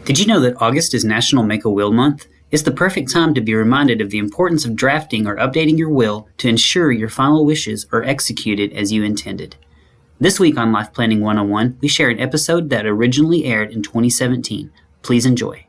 Did you know that August is National Make a Will Month? It's the perfect time to be reminded of the importance of drafting or updating your will to ensure your final wishes are executed as you intended. This week on Life Planning 101, we share an episode that originally aired in 2017. Please enjoy.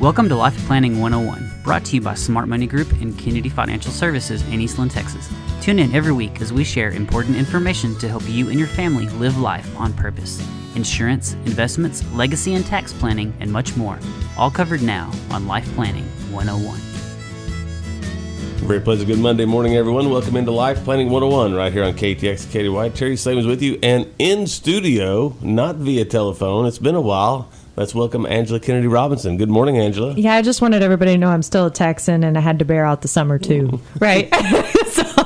Welcome to Life Planning 101, brought to you by Smart Money Group and Kennedy Financial Services in Eastland, Texas. Tune in every week as we share important information to help you and your family live life on purpose. Insurance, investments, legacy and tax planning, and much more. All covered now on Life Planning 101. Very pleasant good Monday morning, everyone. Welcome into Life Planning 101 right here on KTX KDY. Terry Slavens with you, and in studio, not via telephone. It's been a while. Let's welcome Angela Kennedy Robinson. Good morning, Angela. Yeah, I just wanted everybody to know I'm still a Texan and I had to bear out the summer too, right?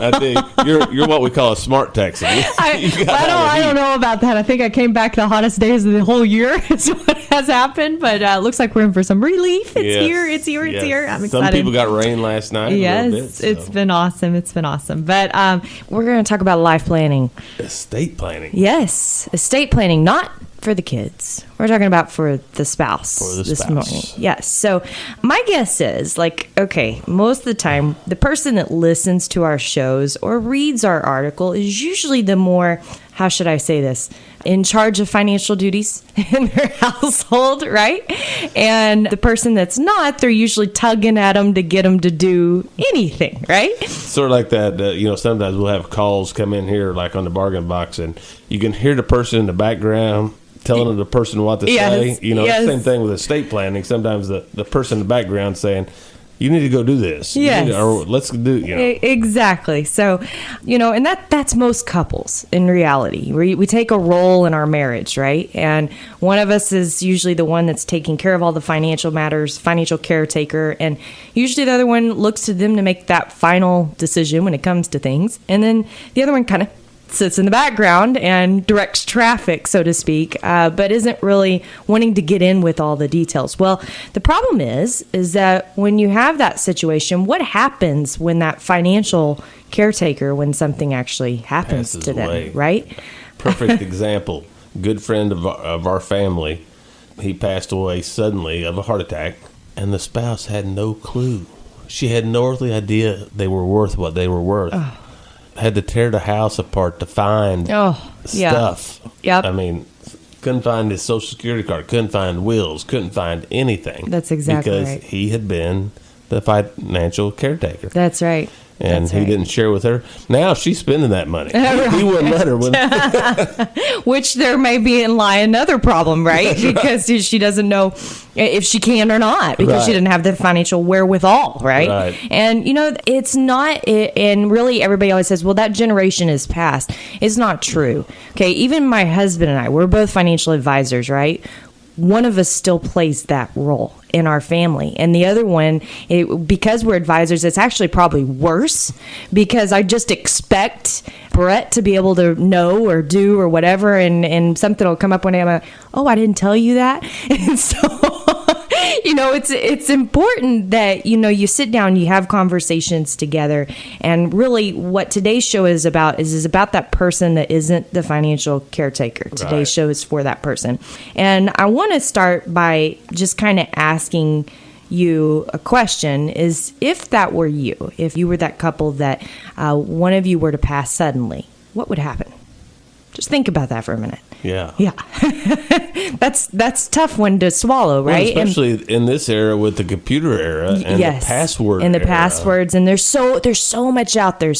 I think you're what we call a smart Texan. I don't know about that. I think I came back the hottest days of the whole year is what has happened, but looks like we're in for some relief. It's here. I'm excited. Some people got rain last night. Yes, a little bit, so. It's been awesome. But we're going to talk about life planning. Estate planning. Yes, estate planning, not for the kids. We're talking about for the spouse this morning. Yes. So my guess is, most of the time, the person that listens to our shows or reads our article is usually the more, how should I say this, in charge of financial duties in their household, right? And the person that's not, they're usually tugging at them to get them to do anything, right? Sort of like that, sometimes we'll have calls come in here, like on the bargain box, and you can hear the person in the background telling the person what to say. Same thing with estate planning. Sometimes the person in the background saying, you need to go do this. Yes. Or let's do, Exactly. So, and that's most couples in reality. We take a role in our marriage, right? And one of us is usually the one that's taking care of all the financial matters, financial caretaker. And usually the other one looks to them to make that final decision when it comes to things. And then the other one kind of sits in the background and directs traffic, so to speak, but isn't really wanting to get in with all the details. Well, the problem is that when you have that situation, what happens when that financial caretaker, when something actually happens to them, right? Perfect example. Good friend of our family, he passed away suddenly of a heart attack, and the spouse had no clue. She had no earthly idea they were worth what they were worth. Oh. Had to tear the house apart to find stuff. Yep. I mean, couldn't find his Social Security card, couldn't find wills, couldn't find anything. That's exactly right. Because he had been the financial caretaker. That's right. And he didn't share with her. Now she's spending that money. He wouldn't let her. Which there may be in lie another problem, right? Because she doesn't know if she can or not, because she didn't have the financial wherewithal, right? And, it's not, and really everybody always says, well, that generation is past. It's not true. Okay, even my husband and I, we're both financial advisors, right? One of us still plays that role in our family. And the other one, because we're advisors, it's actually probably worse, because I just expect Brett to be able to know or do or whatever, and something will come up one day, I'm like, oh, I didn't tell you that? And so, it's important that, you sit down, you have conversations together. And really what today's show is about is about that person that isn't the financial caretaker. Today's show is for that person. And I want to start by just kind of asking you a question, is if that were you, if you were that couple that one of you were to pass suddenly, what would happen? Just think about that for a minute. Yeah. That's a tough one to swallow, right? Well, especially in this era with the computer era and the password and the era. Passwords, and there's so much out there,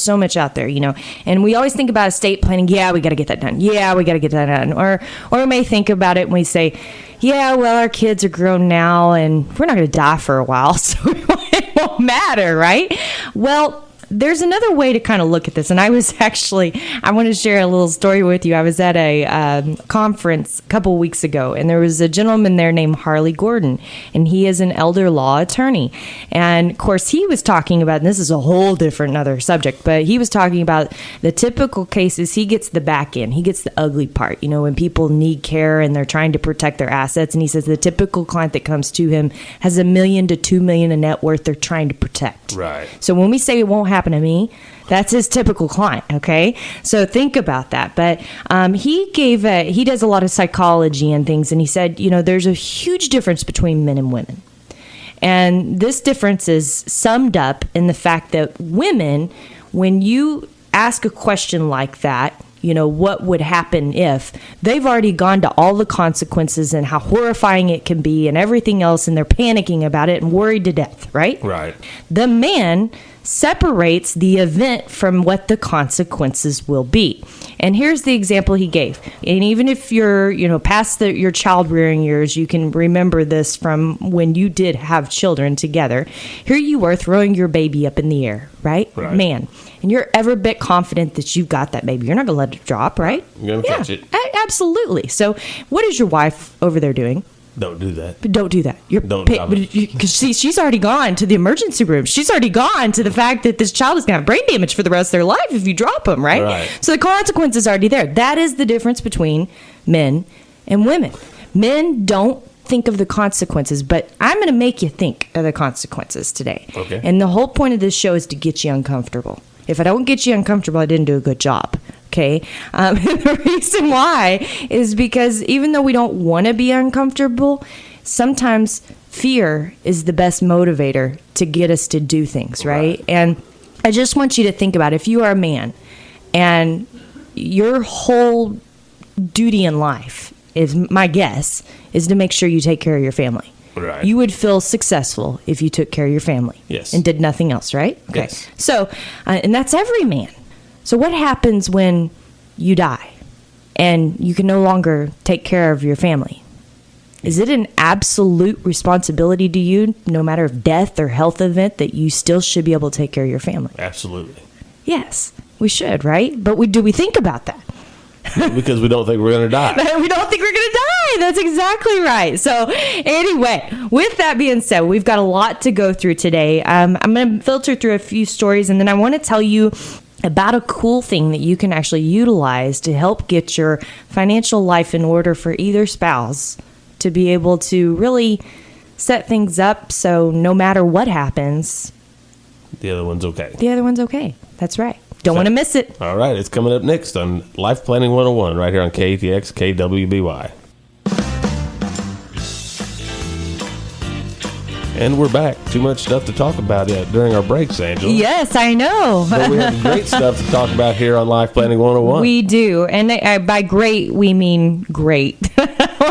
And we always think about estate planning. Yeah, we got to get that done. Or we may think about it and we say, yeah, well, our kids are grown now and we're not going to die for a while, so it won't matter, right? Well, there's another way to kind of look at this. And I want to share a little story with you. I was at a conference a couple of weeks ago, and there was a gentleman there named Harley Gordon, and he is an elder law attorney. And of course, he was talking about, and this is a whole different another subject, but he was talking about the typical cases. He gets the back end. He gets the ugly part, when people need care and they're trying to protect their assets. And he says the typical client that comes to him has $1 million to $2 million in net worth they're trying to protect. Right. So when we say it won't happen happen to me. That's his typical client, okay? So think about that. But he does a lot of psychology and things, and he said, there's a huge difference between men and women. And this difference is summed up in the fact that women, when you ask a question like that, what would happen if, they've already gone to all the consequences and how horrifying it can be and everything else, and they're panicking about it and worried to death, right? Right. The man separates the event from what the consequences will be. And here's the example he gave. And even if you're, past your child rearing years, you can remember this from when you did have children together. Here you were throwing your baby up in the air, right? Man. And you're every bit confident that you've got that baby. You're not going to let it drop, right? You're going to catch it. Absolutely. So what is your wife over there doing? Don't do that. But don't do that. Don't drop it. Because she's already gone to the emergency room. She's already gone to the fact that this child is going to have brain damage for the rest of their life if you drop them, right? Right. So the consequence is already there. That is the difference between men and women. Men don't think of the consequences, but I'm going to make you think of the consequences today. Okay. And the whole point of this show is to get you uncomfortable. If I don't get you uncomfortable, I didn't do a good job. Okay. The reason why is because even though we don't want to be uncomfortable, sometimes fear is the best motivator to get us to do things, right? And I just want you to think about, if you are a man and your whole duty in life is, my guess, is to make sure you take care of your family. Right. You would feel successful if you took care of your family. Yes. And did nothing else, right? Okay. Yes. So, and that's every man. So what happens when you die and you can no longer take care of your family? Is it an absolute responsibility to you, no matter if death or health event, that you still should be able to take care of your family? Absolutely. Yes, we should, right? But do we think about that? Because we don't think we're going to die. We don't think we're going to die. That's exactly right. So anyway, with that being said, we've got a lot to go through today. I'm going to filter through a few stories, and then I want to tell you about a cool thing that you can actually utilize to help get your financial life in order for either spouse to be able to really set things up so no matter what happens, the other one's okay. The other one's okay. That's right. Don't want to miss it. All right, it's coming up next on Life Planning 101 right here on KATX KWBY. And we're back. Too much stuff to talk about during our breaks, Angela. Yes, I know. But we have great stuff to talk about here on Life Planning 101. We do. And by great, we mean great.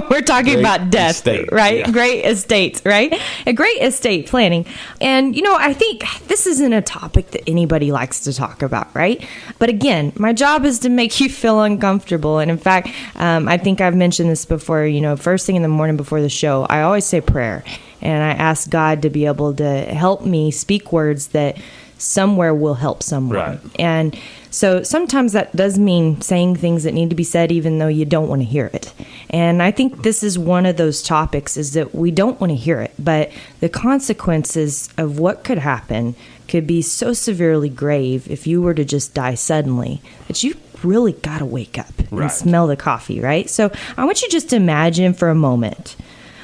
We're talking Great about death, estate, right? yeah. Great estates, right? A great estate planning. And, I think this isn't a topic that anybody likes to talk about, right? But again, my job is to make you feel uncomfortable. And in fact, I think I've mentioned this before, first thing in the morning before the show, I always say prayer. And I ask God to be able to help me speak words that somewhere will help someone. Right. And so sometimes that does mean saying things that need to be said even though you don't want to hear it. And I think this is one of those topics, is that we don't want to hear it, but the consequences of what could happen could be so severely grave if you were to just die suddenly that you really got to wake up and Right. smell the coffee, right? So I want you just to imagine for a moment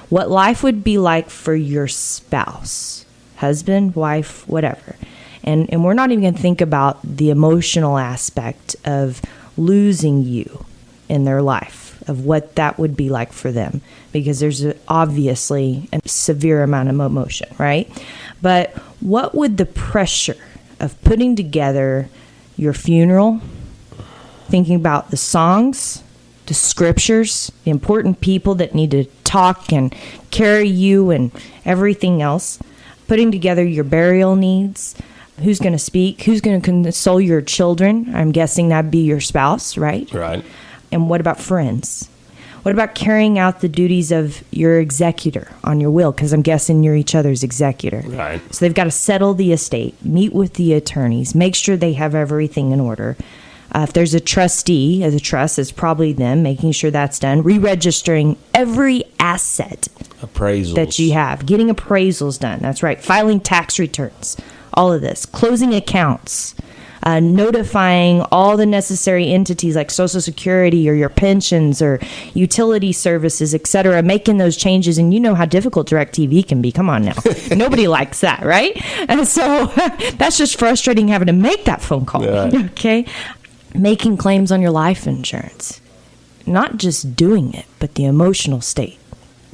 what life would be like for your spouse, husband, wife, whatever. And we're not even going to think about the emotional aspect of losing you in their life, of what that would be like for them, because there's obviously a severe amount of emotion, right? But what would the pressure of putting together your funeral, thinking about the songs, the scriptures, the important people that need to talk and carry you and everything else, putting together your burial needs, who's going to speak, who's going to console your children? I'm guessing that'd be your spouse, right? Right. And what about friends? What about carrying out the duties of your executor on your will? Because I'm guessing you're each other's executor. Right. So they've got to settle the estate, meet with the attorneys, make sure they have everything in order. If there's a trustee, as a trust, it's probably them, making sure that's done. Re-registering every asset Appraisals. that you have. Getting appraisals done. That's right. Filing tax returns. All of this. Closing accounts. notifying all the necessary entities like Social Security or your pensions or utility services, etc., making those changes. And you know how difficult DirecTV can be. Come on now. Nobody likes that, right? And so that's just frustrating having to make that phone call. Yeah. Okay? Making claims on your life insurance. Not just doing it, but the emotional state.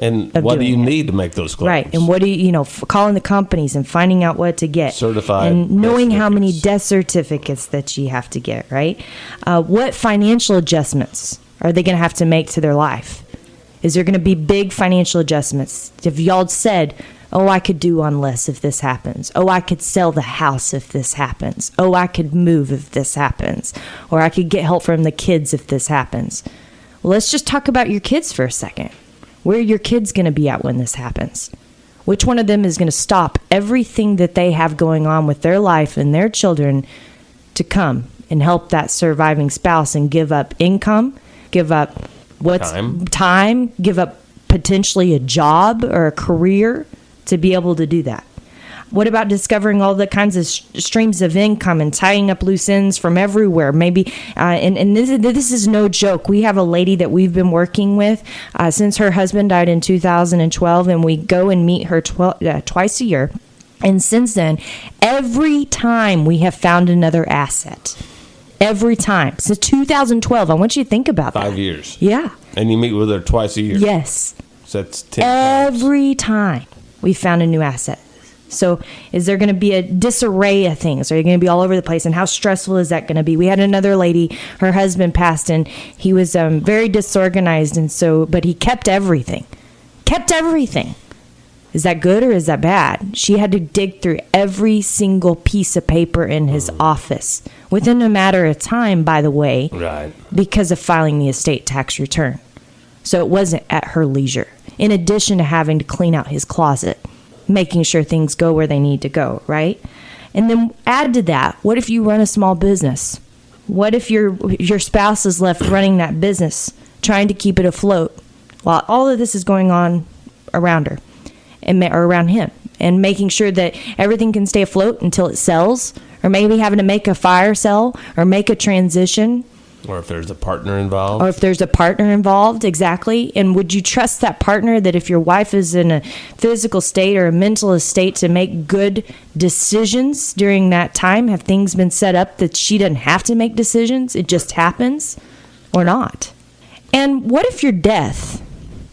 And Of what do you doing it. need to make those claims? Right. And what do calling the companies and finding out what to get. Certified And knowing death how many certificates. death certificates that you have to get, right? What financial adjustments are they going to have to make to their life? Is there going to be big financial adjustments? If y'all said, oh, I could do on less if this happens. Oh, I could sell the house if this happens. Oh, I could move if this happens. Or I could get help from the kids if this happens. Well, let's just talk about your kids for a second. Where are your kids going to be at when this happens? Which one of them is going to stop everything that they have going on with their life and their children to come and help that surviving spouse and give up income, give up time, give up potentially a job or a career to be able to do that? What about discovering all the kinds of streams of income and tying up loose ends from everywhere? Maybe, and this is no joke. We have a lady that we've been working with since her husband died in 2012, and we go and meet her twice a year. And since then, every time we have found another asset. Every time. Since 2012. I want you to think about that. 5 years. Yeah. And you meet with her twice a year. Yes. So that's 10 times. Every time we found a new asset. So is there going to be a disarray of things? Are you going to be all over the place? And how stressful is that going to be? We had another lady, her husband passed, and he was very disorganized. And so, but he kept everything. Kept everything. Is that good or is that bad? She had to dig through every single piece of paper in his office within a matter of time, by the way, Right. because of filing the estate tax return. So it wasn't at her leisure. In addition to having to clean out his closet, making sure things go where they need to go, right? And then add to that, what if you run a small business? What if your spouse is left running that business, trying to keep it afloat, while all of this is going on around her or around him, and making sure that everything can stay afloat until it sells, or maybe having to make a fire sale or make a transition? Or if there's a partner involved. Or if there's a partner involved, exactly. And would you trust that partner that if your wife is in a physical state or a mental state to make good decisions during that time? Have things been set up that she doesn't have to make decisions? It just happens or not? And what if your death,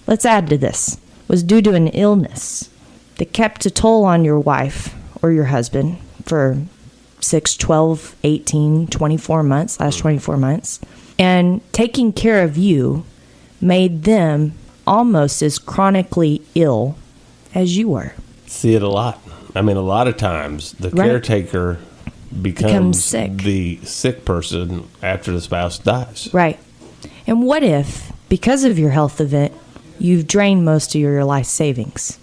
let's add to this, was due to an illness that kept a toll on your wife or your husband for 6, 12, 18, 24 months, last 24 months. And taking care of you made them almost as chronically ill as you were. See it a lot. I mean, a lot of times the Right. caretaker becomes Becomes sick. the sick person after the spouse dies. Right. And what if, because of your health event, you've drained most of your life savings?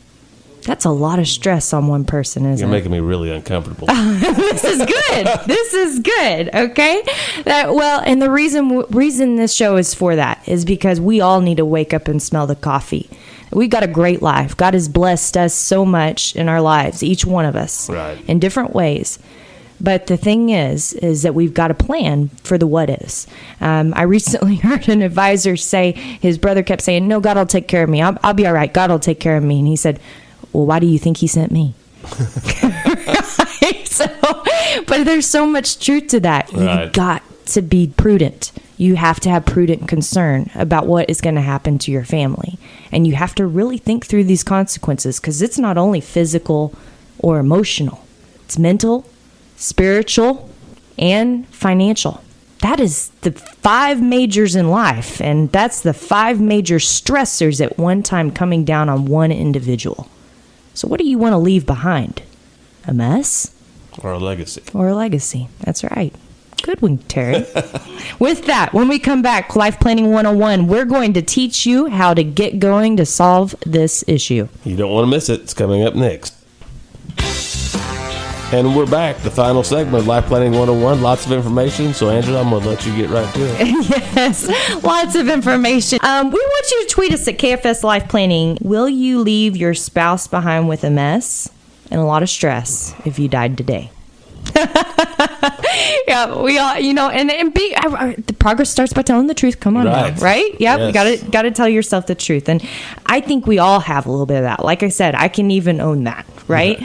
That's a lot of stress on one person, isn't You're it? making me really uncomfortable. This is good. This is good. Okay. And the reason this show is for that is because we all need to wake up and smell the coffee. We've got a great life. God has blessed us so much in our lives, each one of us, Right. in different ways. But the thing is that we've got a plan for the what is. I recently heard an advisor say his brother kept saying, "No, God will take care of me. I'll be all right. God will take care of me." And he said, "Well, why do you think he sent me?" But there's so much truth to that. Right. You've got to be prudent. You have to have prudent concern about what is going to happen to your family. And you have to really think through these consequences, because it's not only physical or emotional. It's mental, spiritual, and financial. That is the 5 majors in life. And that's the 5 major stressors at one time coming down on one individual. So what do you want to leave behind? A mess Or a legacy. or a legacy? That's right. Good one, Terry. With that, when we come back, Life Planning 101, we're going to teach you how to get going to solve this issue. You don't want to miss it. It's coming up next. And we're back. The final segment of Life Planning 101. Lots of information. So, Angela, I'm going to let you get right to it. Yes, lots of information. We want you to tweet us at KFS Life Planning. Will you leave your spouse behind with a mess and a lot of stress if you died today? Yeah, we all, and be the progress starts by telling the truth. Come on, Right. now, right? Yep, Yes. you got to tell yourself the truth, and I think we all have a little bit of that. Like I said, I can even own that, right?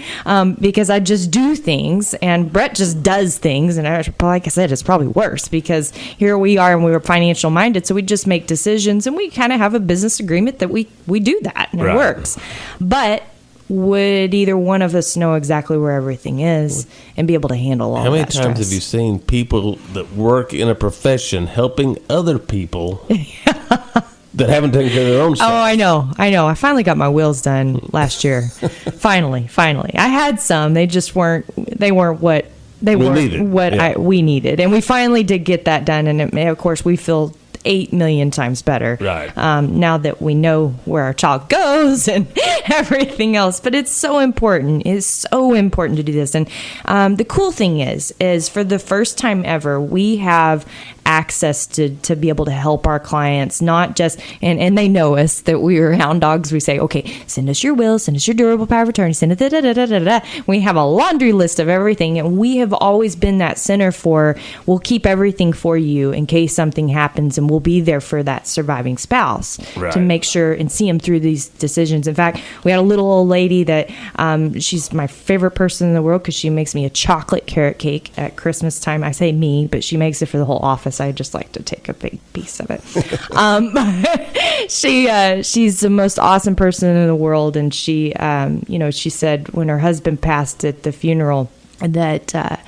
Because I just do things, and Brett just does things, and like I said, it's probably worse because here we are, and we were financial minded, so we just make decisions, and we kind of have a business agreement that we do that, and it Right. works, but. Would either one of us know exactly where everything is and be able to handle all How many that times stress? have you seen people that work in a profession helping other people that haven't taken care of their own Oh, stuff? I know. I finally got my wheels done last year. finally. I had some. They just weren't what We needed. we needed. And we finally did get that done. And of course, we feel 8 million times better Right. now that we know where our child goes and everything else. But it's so important. It's so important to do this. And the cool thing is for the first time ever, we have access to be able to help our clients, not just, and they know us that we are hound dogs. We say, okay, send us your will, send us your durable power of attorney, send it, da, da, da, da, da, da. We have a laundry list of everything, and we have always been that center for, we'll keep everything for you in case something happens, and we'll be there for that surviving spouse Right. to make sure and see them through these decisions. In fact, we had a little old lady that she's my favorite person in the world because she makes me a chocolate carrot cake at Christmas time. I say me, but she makes it for the whole office. I just like to take a big piece of it. She's the most awesome person in the world, and she said when her husband passed at the funeral that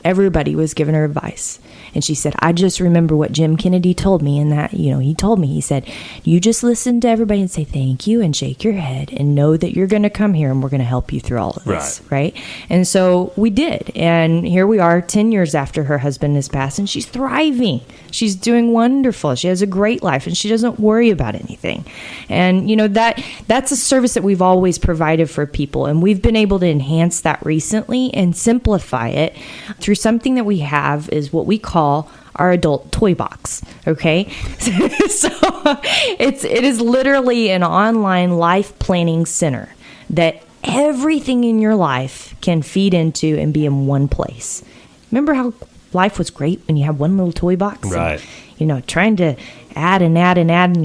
everybody was giving her advice. And she said, I just remember what Jim Kennedy told me, and that, he told me, he said, you just listen to everybody and say thank you and shake your head and know that you're going to come here and we're going to help you through all of this. Right. And so we did. And here we are 10 years after her husband has passed, and she's thriving. She's doing wonderful. She has a great life, and she doesn't worry about anything. And, that's a service that we've always provided for people. And we've been able to enhance that recently and simplify it through something that we have is what we call our adult toy box. Okay. So it is literally an online life planning center that everything in your life can feed into and be in one place. Remember how life was great when you had one little toy box? Right. And, trying to add and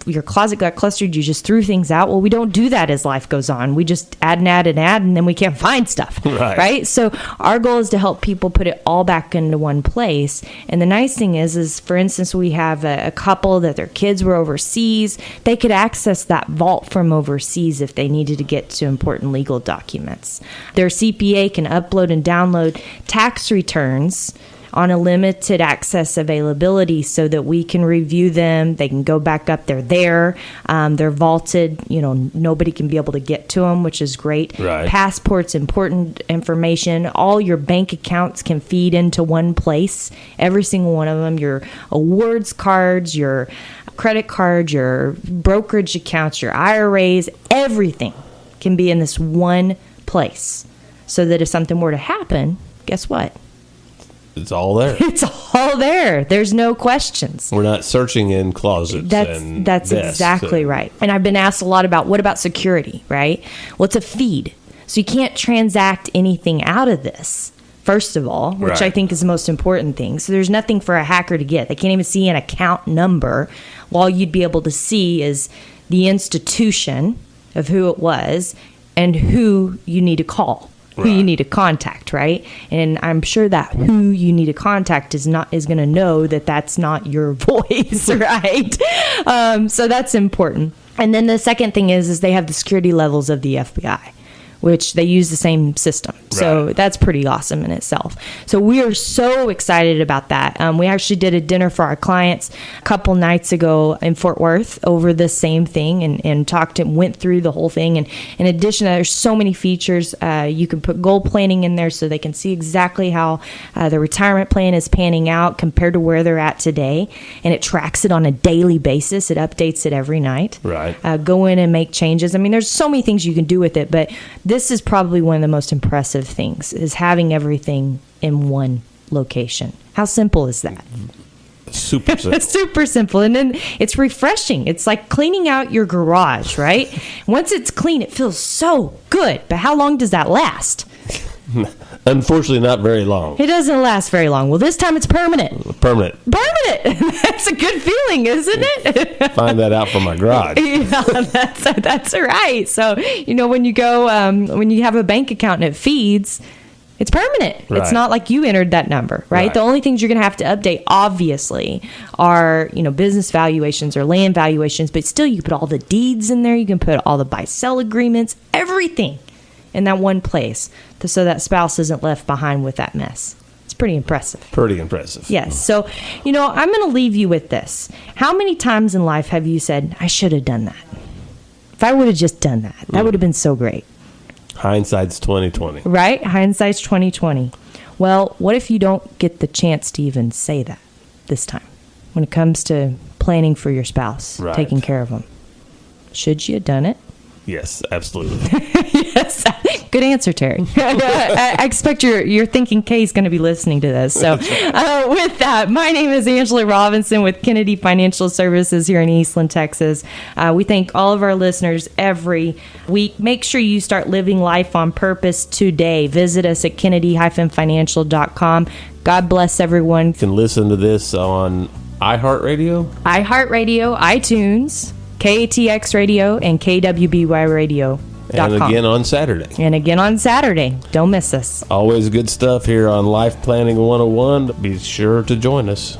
your closet got clustered, you just threw things out. Well, we don't do that as life goes on. We just add, and then we can't find stuff. Right? So our goal is to help people put it all back into one place. And the nice thing is for instance, we have a couple that their kids were overseas. They could access that vault from overseas if they needed to get to important legal documents. Their CPA can upload and download tax returns on a limited access availability so that we can review them. They can go back up. They're there. They're vaulted. Nobody can be able to get to them, which is great. Right. Passports, important information. All your bank accounts can feed into one place. Every single one of them. Your awards cards, your credit cards, your brokerage accounts, your IRAs, everything can be in this one place. So that if something were to happen, guess what? It's all there. It's all there. There's no questions. We're not searching in closets. That's exactly right. And I've been asked a lot about what about security, right? Well, it's a feed. So you can't transact anything out of this, first of all, which Right. I think is the most important thing. So there's nothing for a hacker to get. They can't even see an account number. All you'd be able to see is the institution of who it was and who you need to call. Who you Right. need to contact, right? And I'm sure that who you need to contact is going to know that that's not your voice, right? So that's important. And then the second thing is they have the security levels of the FBI, which they use the same system. So Right. that's pretty awesome in itself. So we are so excited about that. We actually did a dinner for our clients a couple nights ago in Fort Worth over the same thing and talked and went through the whole thing. And in addition, there's so many features. You can put goal planning in there so they can see exactly how the retirement plan is panning out compared to where they're at today. And it tracks it on a daily basis. It updates it every night. Right. Go in and make changes. I mean, there's so many things you can do with it, but this is probably one of the most impressive things is having everything in one location. How simple is that? Super simple. It's super simple. And then it's refreshing. It's like cleaning out your garage, right? Once it's clean, it feels so good. But how long does that last? Unfortunately, not very long. It doesn't last very long. Well, this time it's permanent. Permanent. That's a good feeling, isn't it? Find that out from my garage. Yeah, that's right. So, when you go, when you have a bank account and it feeds, it's permanent. Right. It's not like you entered that number, right? Right. The only things you're going to have to update, obviously, are, business valuations or land valuations, but still you put all the deeds in there. You can put all the buy-sell agreements, everything in that one place so that spouse isn't left behind with that mess. It's pretty impressive. Pretty impressive. Yes. So, I'm going to leave you with this. How many times in life have you said, I should have done that? If I would have just done that, that would have been so great. Hindsight's 20/20. Right? Hindsight's 20/20. Well, what if you don't get the chance to even say that this time when it comes to planning for your spouse, Right. taking care of them? Should you have done it? Yes, absolutely. Yes. Good answer, Terry. I expect your thinking Kay's going to be listening to this. So with that, my name is Angela Robinson with Kennedy Financial Services here in Eastland, Texas. We thank all of our listeners every week. Make sure you start living life on purpose today. Visit us at kennedy-financial.com. God bless everyone. You can listen to this on iHeartRadio, iTunes, KATX Radio, and KWBY and again on Saturday. And again on Saturday. Don't miss us. Always good stuff here on Life Planning 101. Be sure to join us.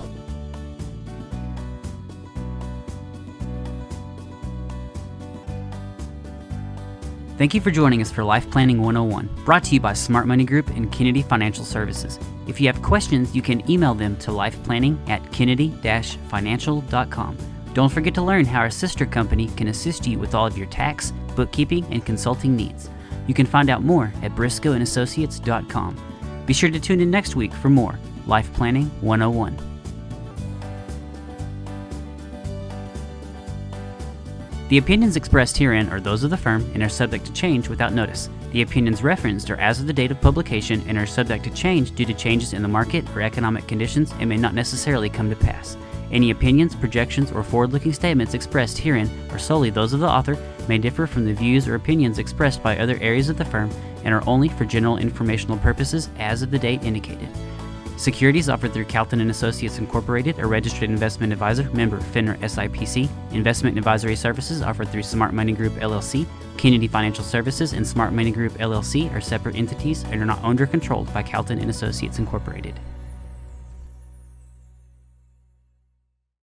Thank you for joining us for Life Planning 101, brought to you by Smart Money Group and Kennedy Financial Services. If you have questions, you can email them to lifeplanning@kennedy-financial.com. Don't forget to learn how our sister company can assist you with all of your tax, bookkeeping, and consulting needs. You can find out more at briscoeandassociates.com. Be sure to tune in next week for more Life Planning 101. The opinions expressed herein are those of the firm and are subject to change without notice. The opinions referenced are as of the date of publication and are subject to change due to changes in the market or economic conditions and may not necessarily come to pass. Any opinions, projections, or forward-looking statements expressed herein are solely those of the author, may differ from the views or opinions expressed by other areas of the firm, and are only for general informational purposes as of the date indicated. Securities offered through Calton & Associates Incorporated, a registered investment advisor, member FINRA SIPC. Investment advisory services offered through Smart Money Group LLC. Kennedy Financial Services and Smart Money Group LLC are separate entities and are not owned or controlled by Calton & Associates Incorporated.